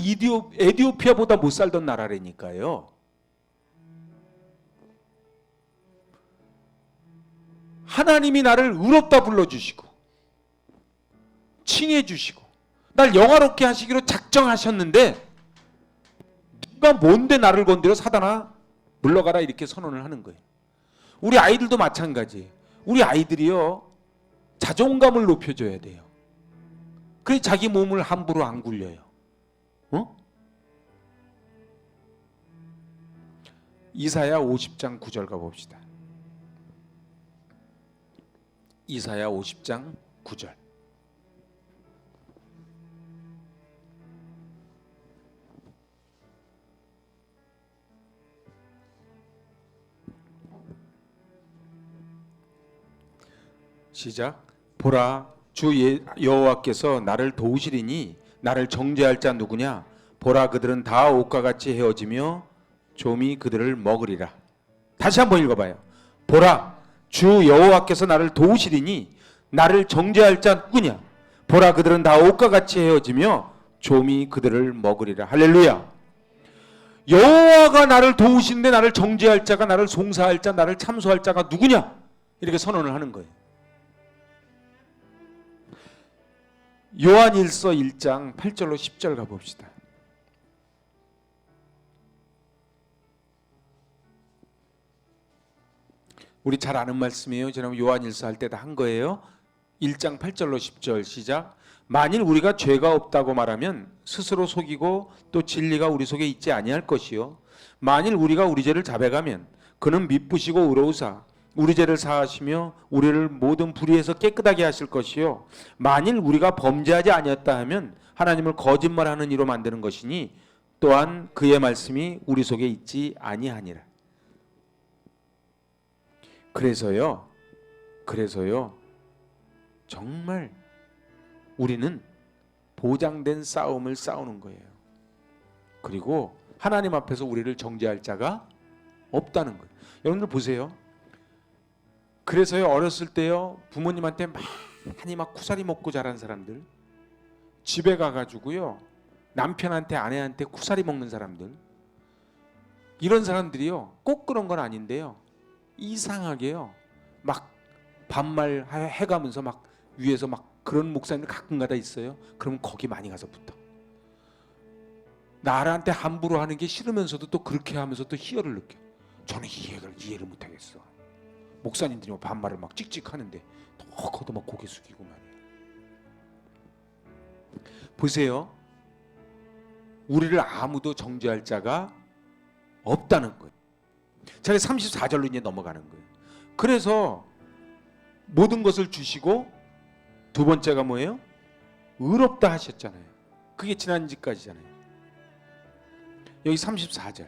Speaker 1: 에디오피아보다 못 살던 나라라니까요. 하나님이 나를 의롭다 불러주시고 칭해주시고 날 영화롭게 하시기로 작정하셨는데 누가 뭔데 나를 건드려 사단아 물러가라 이렇게 선언을 하는 거예요. 우리 아이들도 마찬가지. 우리 아이들이요, 자존감을 높여줘야 돼요. 그래 자기 몸을 함부로 안 굴려요. 이사야 50장 9절 가봅시다. 이사야 50장 9절. 시작. 보라, 주 여호와께서 나를 도우시리니 나를 정죄할 자 누구냐? 보라, 그들은 다 옷과 같이 헤어지며 좀이 그들을 먹으리라. 다시 한번 읽어봐요. 보라, 주 여호와께서 나를 도우시리니 나를 정죄할 자 누구냐? 보라, 그들은 다 옷과 같이 헤어지며 좀이 그들을 먹으리라. 할렐루야. 여호와가 나를 도우시는데 나를 정죄할 자가, 나를 송사할 자, 나를 참소할 자가 누구냐? 이렇게 선언을 하는 거예요. 요한일서 1장 8절로 10절 가봅시다. 우리 잘 아는 말씀이에요. 지난번 요한일서 할 때 다 한 거예요. 1장 8절로 10절 시작. 만일 우리가 죄가 없다고 말하면 스스로 속이고 또 진리가 우리 속에 있지 아니할 것이요. 만일 우리가 우리 죄를 자백하면 그는 미쁘시고 의로우사 우리 죄를 사하시며 우리를 모든 불의에서 깨끗하게 하실 것이요. 만일 우리가 범죄하지 아니었다 하면 하나님을 거짓말하는 이로 만드는 것이니 또한 그의 말씀이 우리 속에 있지 아니하니라. 그래서요 정말 우리는 보장된 싸움을 싸우는 거예요. 그리고 하나님 앞에서 우리를 정죄할 자가 없다는 거예요. 여러분들 보세요. 그래서요, 어렸을 때요, 부모님한테 많이 막 쿠사리 먹고 자란 사람들, 집에 가가지고요, 남편한테 아내한테 쿠사리 먹는 사람들, 이런 사람들이요, 꼭 그런 건 아닌데요, 이상하게요, 막 반말 해가면서 막 위에서 막 그런 목사님들 가끔가다 있어요. 그러면 거기 많이 가서 붙어. 나한테 함부로 하는 게 싫으면서도 또 그렇게 하면서 또 희열을 느껴. 저는 이해를 못하겠어. 목사님들이 반말을 막 찍찍하는데 더 걷어 막 고개 숙이고 말이에요. 보세요. 우리를 아무도 정죄할 자가 없다는 거예요. 자, 34절로 이제 넘어가는 거예요. 그래서 모든 것을 주시고 두 번째가 뭐예요? 의롭다 하셨잖아요. 그게 지난주까지잖아요. 여기 34절.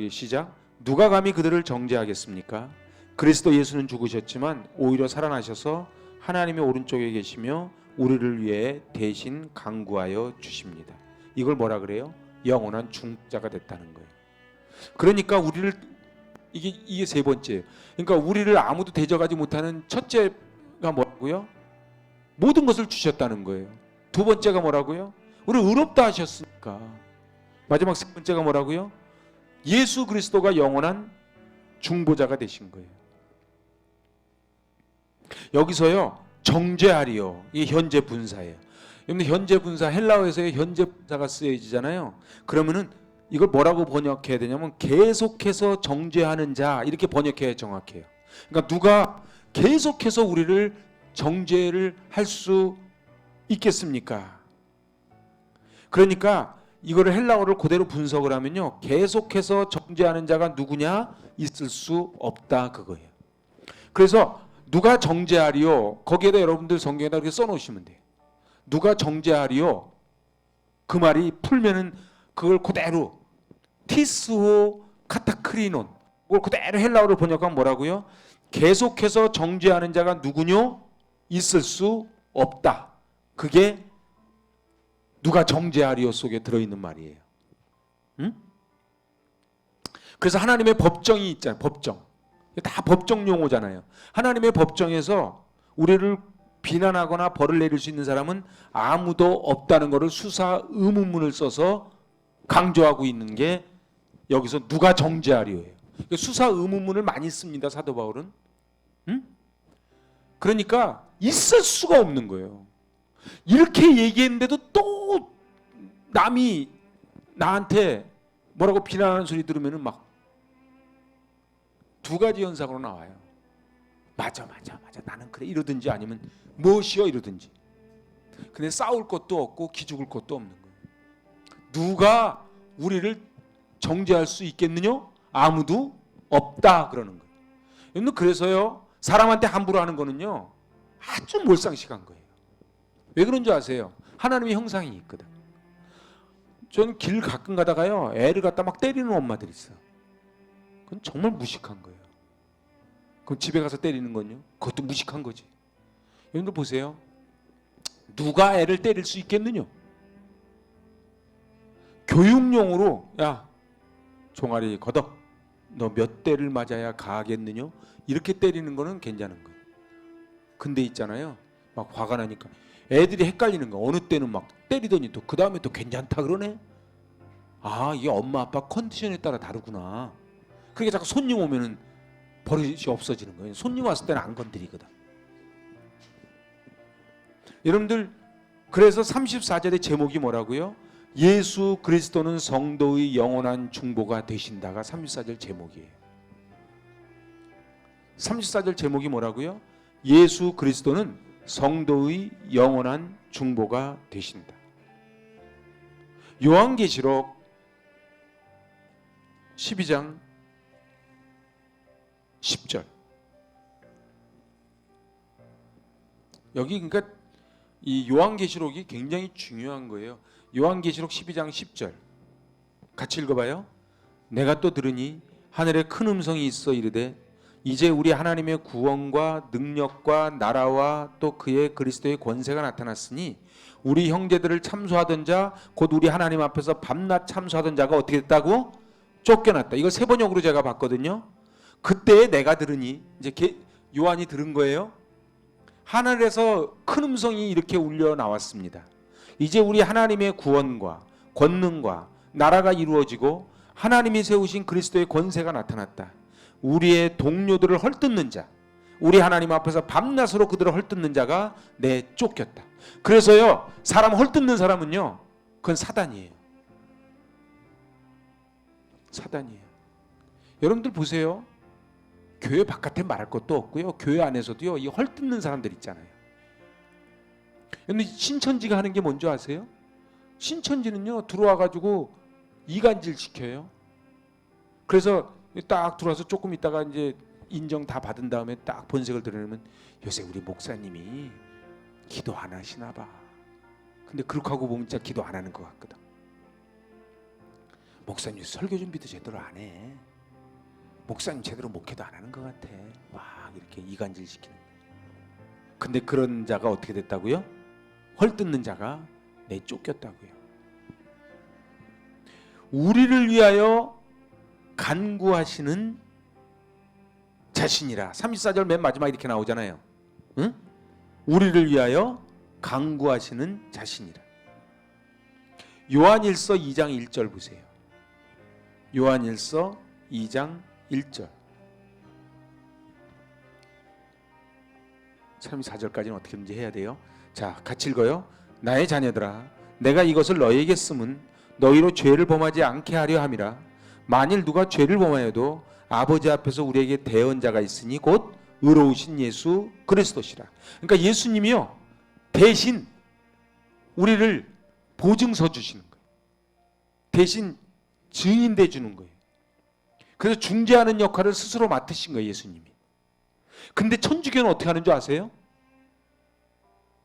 Speaker 1: 시작. 누가 감히 그들을 정죄하겠습니까? 그리스도 예수는 죽으셨지만 오히려 살아나셔서 하나님의 오른쪽에 계시며 우리를 위해 대신 간구하여 주십니다. 이걸 뭐라 그래요? 영원한 중자가 됐다는 거예요. 그러니까 우리를 이게 세 번째예요. 그러니까 우리를 아무도 대적하지 못하는 첫째가 뭐라고요? 모든 것을 주셨다는 거예요. 두 번째가 뭐라고요? 우리를 의롭다 하셨으니까. 마지막 세 번째가 뭐라고요? 예수 그리스도가 영원한 중보자가 되신 거예요. 여기서요, 정죄하리요, 이게 현재 분사예요. 여러분, 현재 분사, 헬라어에서의 현재 분사가 쓰여지잖아요. 그러면은 이걸 뭐라고 번역해야 되냐면 계속해서 정죄하는 자, 이렇게 번역해야 정확해요. 그러니까 누가 계속해서 우리를 정죄를 할 수 있겠습니까? 그러니까 이거를 헬라어를 그대로 분석을 하면요, 계속해서 정죄하는 자가 누구냐? 있을 수 없다, 그거예요. 그래서 누가 정죄하리요, 거기에다 여러분들 성경에다 이렇게 써놓으시면 돼요. 누가 정죄하리요, 그 말이 풀면은 그걸 그대로 티스호 카타크리논, 그걸 그대로 헬라어로 번역하면 뭐라고요? 계속해서 정죄하는 자가 누구뇨? 있을 수 없다. 그게 누가 정죄하리요 속에 들어있는 말이에요. 응? 그래서 하나님의 법정이 있잖아요. 법정. 다 법정 용어잖아요. 하나님의 법정에서 우리를 비난하거나 벌을 내릴 수 있는 사람은 아무도 없다는 것을 수사 의문문을 써서 강조하고 있는 게 여기서 누가 정죄하리요예요. 수사 의문문을 많이 씁니다, 사도 바울은. 그러니까 있을 수가 없는 거예요. 이렇게 얘기했는데도 또 남이 나한테 뭐라고 비난하는 소리 들으면 막 두 가지 현상으로 나와요. 맞아 나는 그래 이러든지, 아니면 무엇이여 이러든지. 근데 싸울 것도 없고 기죽을 것도 없는 거예요. 누가 우리를 정죄할 수 있겠느냐? 아무도 없다 그러는 거예요. 여러분, 그래서요, 사람한테 함부로 하는 거는요 아주 몰상식한 거예요. 왜 그런 줄 아세요? 하나님의 형상이 있거든. 전 길 가끔 가다가요, 애를 갖다 막 때리는 엄마들이 있어. 그건 정말 무식한 거예요. 그럼 집에 가서 때리는 건요, 그것도 무식한 거지. 여러분들 보세요. 누가 애를 때릴 수 있겠느냐? 교육용으로 야 종아리 걷어, 너 몇 대를 맞아야 가겠느냐? 이렇게 때리는 거는 괜찮은 거예요. 근데 있잖아요, 막 화가 나니까 애들이 헷갈리는 거. 어느 때는 막 때리더니 또 그 다음에 또 괜찮다 그러네. 아, 이게 엄마 아빠 컨디션에 따라 다르구나. 그러니까 자꾸 손님 오면은 버릇이 없어지는 거예요. 손님 왔을 때는 안 건드리거든. 여러분들, 그래서 34절의 제목이 뭐라고요? 예수 그리스도는 성도의 영원한 중보가 되신다가 34절 제목이에요. 34절 제목이 뭐라고요? 예수 그리스도는 성도의 영원한 중보가 되신다. 요한계시록 12장 10절. 여기 그러니까 이 요한계시록이 굉장히 중요한 거예요. 요한계시록 12장 10절 같이 읽어봐요. 내가 또 들으니 하늘에 큰 음성이 있어 이르되 이제 우리 하나님의 구원과 능력과 나라와 또 그의 그리스도의 권세가 나타났으니 우리 형제들을 참소하던 자 곧 우리 하나님 앞에서 밤낮 참소하던 자가 어떻게 됐다고? 쫓겨났다. 이거 세 번역으로 제가 봤거든요. 그때 내가 들으니, 이제 요한이 들은 거예요. 하늘에서 큰 음성이 이렇게 울려 나왔습니다. 이제 우리 하나님의 구원과 권능과 나라가 이루어지고 하나님이 세우신 그리스도의 권세가 나타났다. 우리의 동료들을 헐뜯는 자, 우리 하나님 앞에서 밤낮으로 그들을 헐뜯는 자가 내쫓겼다. 그래서요, 사람 헐뜯는 사람은요, 그건 사단이에요. 사단이에요. 여러분들 보세요. 교회 바깥에 말할 것도 없고요, 교회 안에서도요, 이 헐뜯는 사람들 있잖아요. 근데 신천지가 하는 게 뭔지 아세요? 신천지는요, 들어와가지고 이간질 시켜요. 그래서 딱 들어와서 조금 있다가 이제 인정 다 받은 다음에 딱 본색을 드러내면 요새 우리 목사님이 기도 안 하시나 봐. 근데 그렇게 하고 보면 진짜 기도 안 하는 것 같거든. 목사님 설교 준비도 제대로 안 해. 목사님 제대로 목회도 안 하는 것 같아. 막 이렇게 이간질 시키는 거예요. 근데 그런 자가 어떻게 됐다고요? 헐뜯는 자가 내쫓겼다고요. 우리를 위하여 간구하시는 자신이라. 34절 맨 마지막에 이렇게 나오잖아요. 응? 우리를 위하여 간구하시는 자신이라. 요한일서 2장 1절 보세요. 요한일서 2장 1절. 34절까지는 어떻게든지 해야 돼요. 자, 같이 읽어요. 나의 자녀들아, 내가 이것을 너희에게 쓰면 너희로 죄를 범하지 않게 하려 함이라. 만일 누가 죄를 범하여도 아버지 앞에서 우리에게 대언자가 있으니 곧 의로우신 예수 그리스도시라. 그러니까 예수님이요, 대신 우리를 보증서 주시는 거예요. 대신 증인돼 주는 거예요. 그래서 중재하는 역할을 스스로 맡으신 거예요, 예수님이. 근데 천주교는 어떻게 하는 줄 아세요?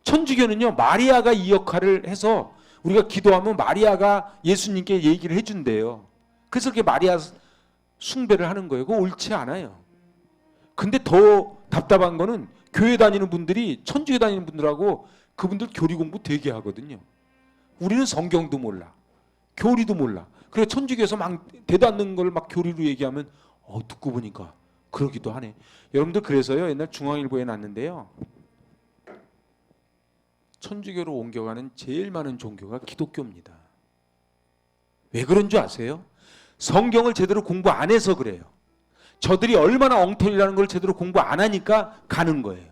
Speaker 1: 천주교는요, 마리아가 이 역할을 해서 우리가 기도하면 마리아가 예수님께 얘기를 해준대요. 그래서 이렇게 마리아 숭배를 하는 거예요. 그거 옳지 않아요. 근데 더 답답한 거는 교회 다니는 분들이 천주교 다니는 분들하고 그분들 교리 공부 되게 하거든요. 우리는 성경도 몰라, 교리도 몰라. 그래서 천주교에서 막 되도 않는 걸 막 교리로 얘기하면 듣고 보니까 그러기도 하네. 여러분들 그래서요 옛날 중앙일보에 났는데요. 천주교로 옮겨가는 제일 많은 종교가 기독교입니다. 왜 그런 줄 아세요? 성경을 제대로 공부 안 해서 그래요. 저들이 얼마나 엉터리라는 걸 제대로 공부 안 하니까 가는 거예요.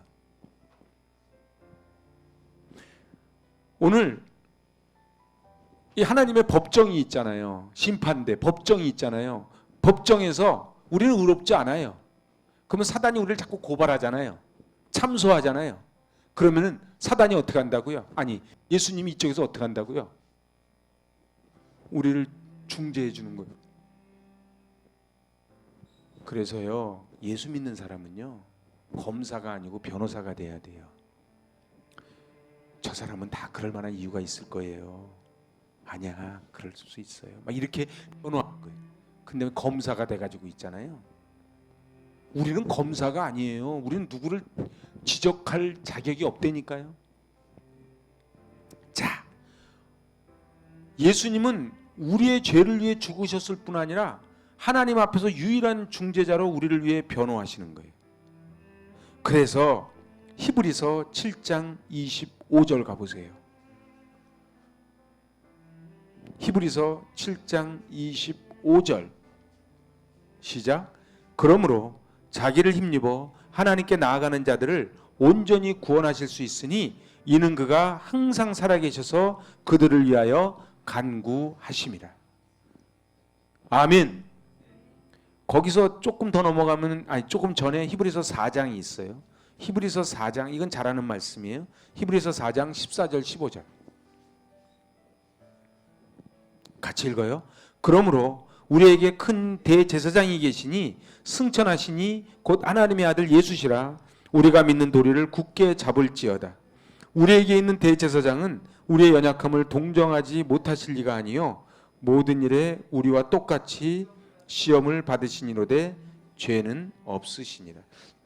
Speaker 1: 오늘 이 하나님의 법정이 있잖아요. 심판대 법정이 있잖아요. 법정에서 우리는 의롭지 않아요. 그러면 사단이 우리를 자꾸 고발하잖아요. 참소하잖아요. 그러면은 사단이 어떻게 한다고요? 아니 예수님이 이쪽에서 어떻게 한다고요? 우리를 중재해 주는 거예요. 그래서요 예수 믿는 사람은요 검사가 아니고 변호사가 돼야 돼요. 저 사람은 다 그럴 만한 이유가 있을 거예요. 아니야 그럴 수 있어요. 막 이렇게 변호할 거예요. 근데 검사가 돼가지고 있잖아요. 우리는 검사가 아니에요. 우리는 누구를 지적할 자격이 없다니까요. 자, 예수님은 우리의 죄를 위해 죽으셨을 뿐 아니라 하나님 앞에서 유일한 중재자로 우리를 위해 변호하시는 거예요. 그래서 히브리서 7장 25절 가보세요. 히브리서 7장 25절 시작. 그러므로 자기를 힘입어 하나님께 나아가는 자들을 온전히 구원하실 수 있으니 이는 그가 항상 살아계셔서 그들을 위하여 간구하심이라. 아멘. 거기서 조금 더 넘어가면 조금 전에 히브리서 4장이 있어요. 히브리서 4장 이건 잘 아는 말씀이에요. 히브리서 4장 14절 15절 같이 읽어요. 그러므로 우리에게 큰 대제사장이 계시니 승천하시니 곧 하나님의 아들 예수시라. 우리가 믿는 도리를 굳게 잡을지어다. 우리에게 있는 대제사장은 우리의 연약함을 동정하지 못하실 리가 아니요 모든 일에 우리와 똑같이 시험을 받으시니로되 죄는 없으시니라.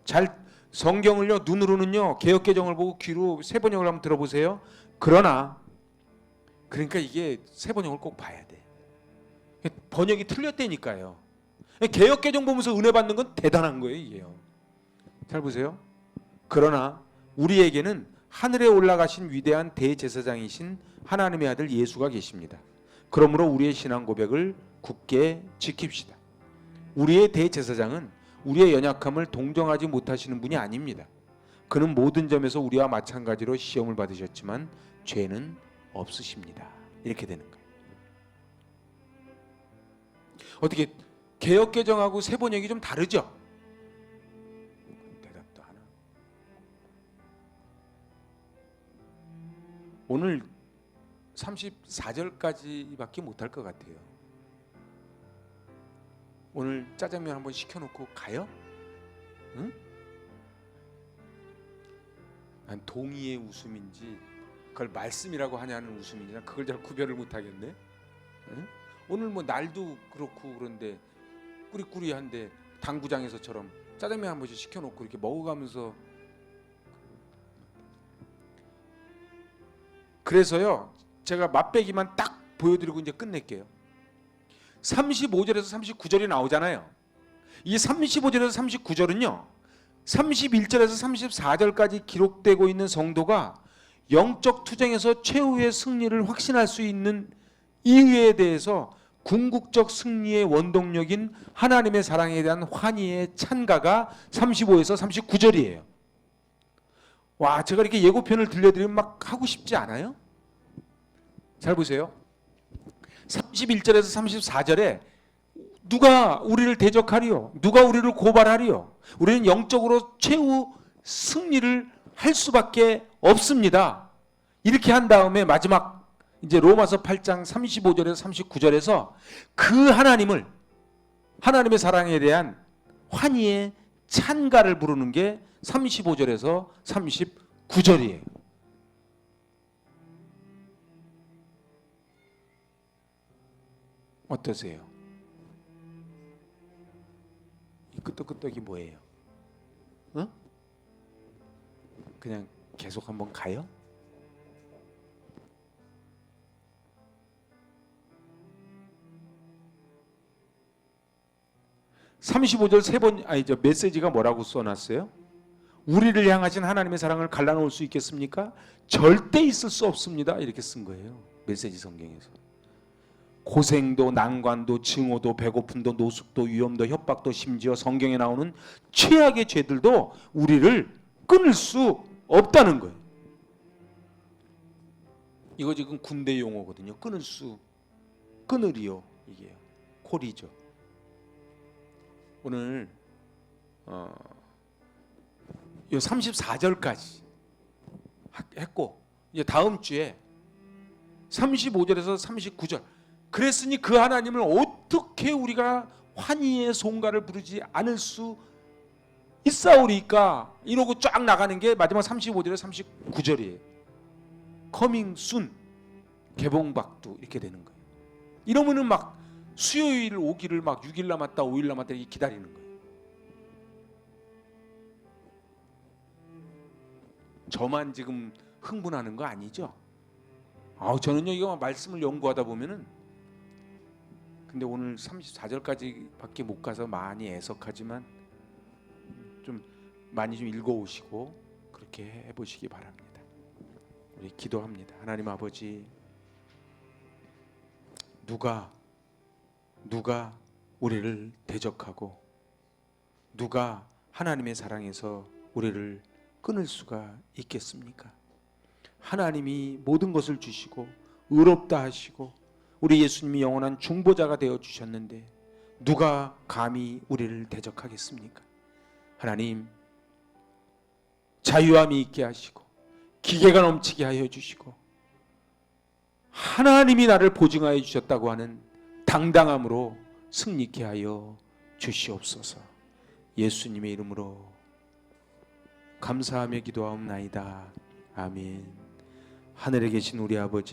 Speaker 1: 잘 성경을요 눈으로는요 개역개정을 보고 귀로 세번역을 한번 들어보세요. 그러나 그러니까 이게 세번역을 꼭 봐야 돼. 번역이 틀렸다니까요. 개역개정 보면서 은혜 받는 건 대단한 거예요 이게요. 잘 보세요. 그러나 우리에게는 하늘에 올라가신 위대한 대제사장이신 하나님의 아들 예수가 계십니다. 그러므로 우리의 신앙 고백을 굳게 지킵시다. 우리의 대제사장은 우리의 연약함을 동정하지 못하시는 분이 아닙니다. 그는 모든 점에서 우리와 마찬가지로 시험을 받으셨지만 죄는 없으십니다. 이렇게 되는 거예요. 어떻게 개역개정하고 세번역이 좀 다르죠? 대답도 안 하고. 오늘 34절까지밖에 못할 것 같아요. 오늘 짜장면 한번 시켜놓고 가요? 응? 난 동의의 웃음인지 그걸 말씀이라고 하냐는 웃음인지 그걸 잘 구별을 못하겠네. 응? 오늘 뭐 날도 그렇고 그런데 꾸리꾸리한데 당구장에서처럼 짜장면 한 번씩 시켜놓고 이렇게 먹어가면서 그래서요 제가 맛배기만 딱 보여드리고 이제 끝낼게요. 35절에서 39절이 나오잖아요. 이 35절에서 39절은요 31절에서 34절까지 기록되고 있는 성도가 영적 투쟁에서 최후의 승리를 확신할 수 있는 이유에 대해서 궁극적 승리의 원동력인 하나님의 사랑에 대한 환희의 찬가가 35에서 39절이에요. 와, 제가 이렇게 예고편을 들려드리면 막 하고 싶지 않아요? 잘 보세요. 31절에서 34절에 누가 우리를 대적하리요? 누가 우리를 고발하리요? 우리는 영적으로 최후 승리를 할 수밖에 없습니다. 이렇게 한 다음에 마지막 이제 로마서 8장 35절에서 39절에서 그 하나님의 사랑에 대한 환희의 찬가를 부르는 게 35절에서 39절이에요. 어떠세요? 이 끄떡끄떡이 뭐예요? 어? 그냥 계속 한번 가요? 35절 세 번 메시지가 뭐라고 써놨어요? 우리를 향하신 하나님의 사랑을 갈라놓을 수 있겠습니까? 절대 있을 수 없습니다. 이렇게 쓴 거예요. 메시지 성경에서. 고생도 난관도 증오도 배고픔도 노숙도 위험도 협박도 심지어 성경에 나오는 최악의 죄들도 우리를 끊을 수 없다는 거예요. 이거 지금 군대 용어거든요. 끊으리요. 이게요. 콜이죠. 오늘 요 34절까지 했고 이제 다음 주에 35절에서 39절 그랬으니 그 하나님을 어떻게 우리가 환희의 송가를 부르지 않을 수 있사오리까 이러고 쫙 나가는 게 마지막 35절에서 39절이에요. 커밍 순 개봉박두 이렇게 되는 거예요. 이러면은 막 수요일 오기를 막 6일 남았다 5일 남았다 이렇게 기다리는 거예요. 저만 지금 흥분하는 거 아니죠? 저는요 이거 말씀을 연구하다 보면은 근데 오늘 34절까지밖에 못 가서 많이 애석하지만 좀 많이 좀 읽어오시고 그렇게 해보시기 바랍니다. 우리 기도합니다. 하나님 아버지, 누가 우리를 대적하고 누가 하나님의 사랑에서 우리를 끊을 수가 있겠습니까? 하나님이 모든 것을 주시고 의롭다 하시고 우리 예수님이 영원한 중보자가 되어 주셨는데 누가 감히 우리를 대적하겠습니까? 하나님, 자유함이 있게 하시고 기계가 넘치게 하여 주시고 하나님이 나를 보증하여 주셨다고 하는 당당함으로 승리케 하여 주시옵소서. 예수님의 이름으로 감사하며 기도하옵나이다. 아멘. 하늘에 계신 우리 아버지,